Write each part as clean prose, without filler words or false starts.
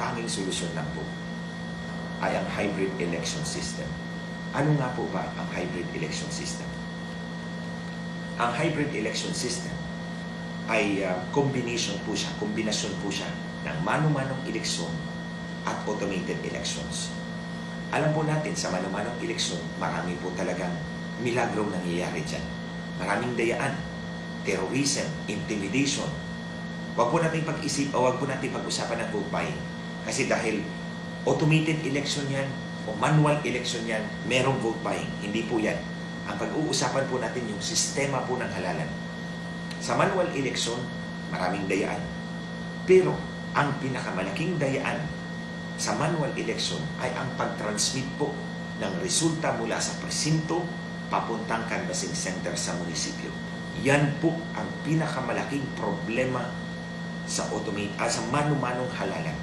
tanging solusyon lang po ay ang hybrid election system. Ano nga po ba ang hybrid election system? Ang hybrid election system ay kombinasyon po siya ng mano-manong eleksyon at automated elections. Alam po natin sa mano-manong eleksyon, marami po talagang milagro nangyayari dyan. Maraming dayaan, terrorism, intimidation. Huwag po natin pag-usapan ng vote buying. Kasi dahil automated election yan o manual election yan, merong vote buying. Hindi po yan. Ang pag-uusapan po natin yung sistema po ng halalan. Sa manual election, maraming dayaan. Pero ang pinakamalaking dayaan sa manual election ay ang pag-transmit po ng resulta mula sa presinto papuntang canvassing center sa munisipyo. Yan po ang pinakamalaking problema sa mano-manong halalan.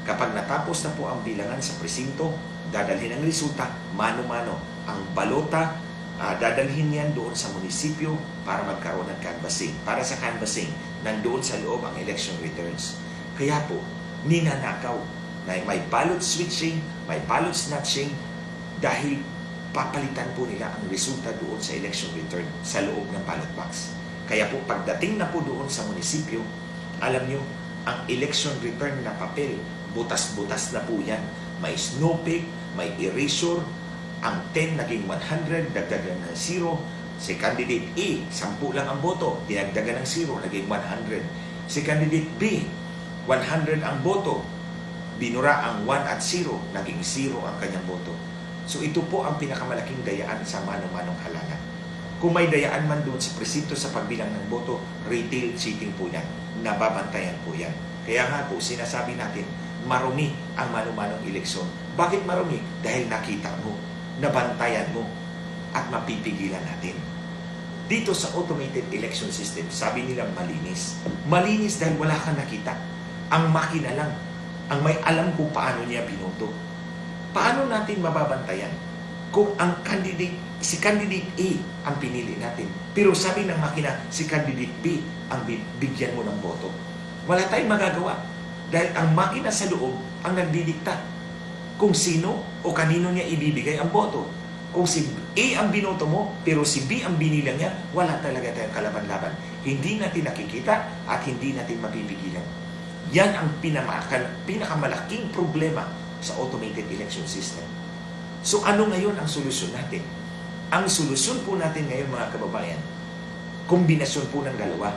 Kapag natapos na po ang bilangan sa presinto, dadalhin ang resulta, mano-mano. Ang balota, dadalhin yan doon sa munisipyo para magkaroon ng canvassing. Para sa canvassing, nandoon sa loob ang election returns. Kaya po, ninanakaw na may ballot switching, may ballot snatching dahil papalitan po nila ang resulta doon sa election return sa loob ng ballot box. Kaya po, pagdating na po doon sa munisipyo, alam nyo, ang election return na papel, butas-butas na po yan. May snowflake, may erasure, ang 10 naging 100, dagdagan ng 0. Si candidate A, 10 lang ang boto, dinagdagan ng 0, naging 100. Si candidate B, 100 ang boto, binura ang 1 at 0, naging 0 ang kanyang boto. So ito po ang pinakamalaking dayaan sa mano-manong halalan. Kung may dayaan man doon sa presinto sa pagbilang ng boto, retail cheating po yan. Nababantayan po yan. Kaya nga po, sinasabi natin, marumi ang mano-manong eleksyon. Bakit marumi? Dahil nakita mo, nabantayan mo, at mapipigilan natin. Dito sa automated election system, sabi nila malinis. Malinis dahil wala kang nakita. Ang makina lang ang may alam kung paano niya binoto. Paano natin mababantayan kung ang si candidate A ang pinili natin, pero sabi ng makina, si candidate B ang bigyan mo ng boto? Wala tayong magagawa dahil ang makina sa loob ang nagdidikta kung sino o kanino niya ibibigay ang boto. Kung si A ang binoto mo, pero si B ang binilang niya, wala talaga tayong kalaban-laban. Hindi natin nakikita at hindi natin mapipigilan. Yan ang pinakamalaking problema sa automated election system. So ano ngayon ang solusyon natin? Ang solusyon po natin ngayon, mga kababayan, kombinasyon po ng dalawa.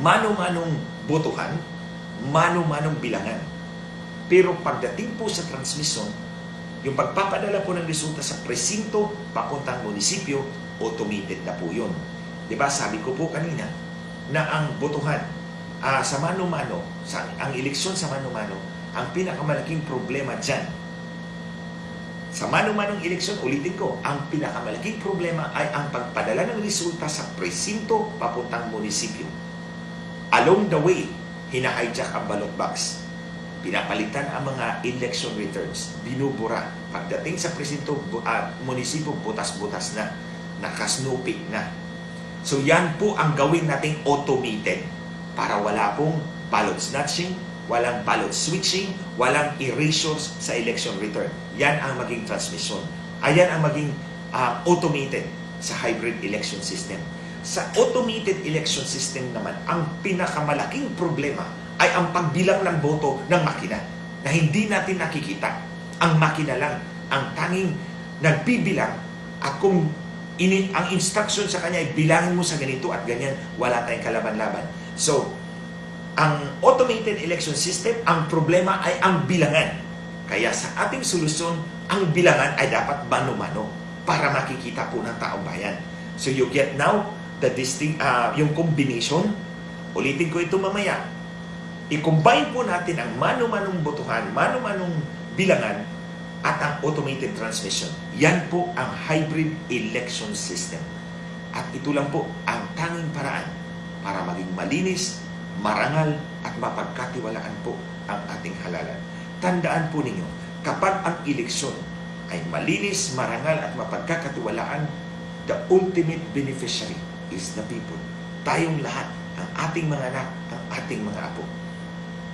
Mano-manong botohan, mano-manong bilangan. Pero pagdating po sa transmission, yung pagpapadala po ng resulta sa presinto papuntang munisipyo, automated na po yun. Diba, sabi ko po kanina na ang botohan sa mano-mano, ang eleksyon sa mano-mano, ang pinakamalaking problema dyan. Sa mano-manong eleksyon, ulitin ko, ang pinakamalaking problema ay ang pagpadala ng resulta sa presinto papuntang munisipyo. Along the way, hina-hijack ang ballot box. Pinapalitan ang mga election returns. Binubura. Pagdating sa presinto, munisipyo, butas-butas na. Nakasnupik na. So yan po ang gawin nating automated para wala pong ballot snatching, walang ballot switching, walang erasures sa election return. Yan ang maging transmission. Ayan ang maging automated sa hybrid election system. Sa automated election system naman, ang pinakamalaking problema ay ang pagbilang ng boto ng makina na hindi natin nakikita. Ang makina lang ang tanging nagbibilang at kung ang instruction sa kanya ay bilangin mo sa ganito at ganyan, wala tayong kalaban-laban. So, ang automated election system, ang problema ay ang bilangan. Kaya sa ating solusyon, ang bilangan ay dapat mano-mano para makikita po ng taong bayan. So you get now yung combination. Ulitin ko ito mamaya. I-combine po natin ang mano-manong botohan, mano-manong bilangan, at ang automated transmission. Yan po ang hybrid election system. At ito lang po ang tanging paraan para maging malinis, marangal at mapagkatiwalaan po ang ating halalan. Tandaan po ninyo, kapag ang eleksyon ay malinis, marangal at mapagkakatiwalaan, the ultimate beneficiary is the people. Tayong lahat, ang ating mga anak, ang ating mga apo.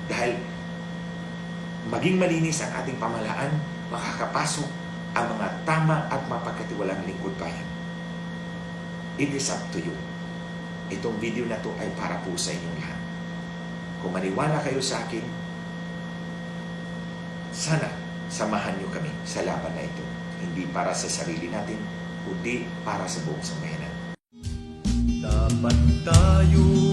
Dahil maging malinis ang ating pamahalaan, makakapasok ang mga tama at mapagkatiwalang lingkod bayan. It is up to you. Itong video na to ay para po sa inyong lahat. Kung maniwala kayo sa akin, sana samahan niyo kami sa laban na ito. Hindi para sa sarili natin, kundi para sa buong sambayanan. Dapat tayo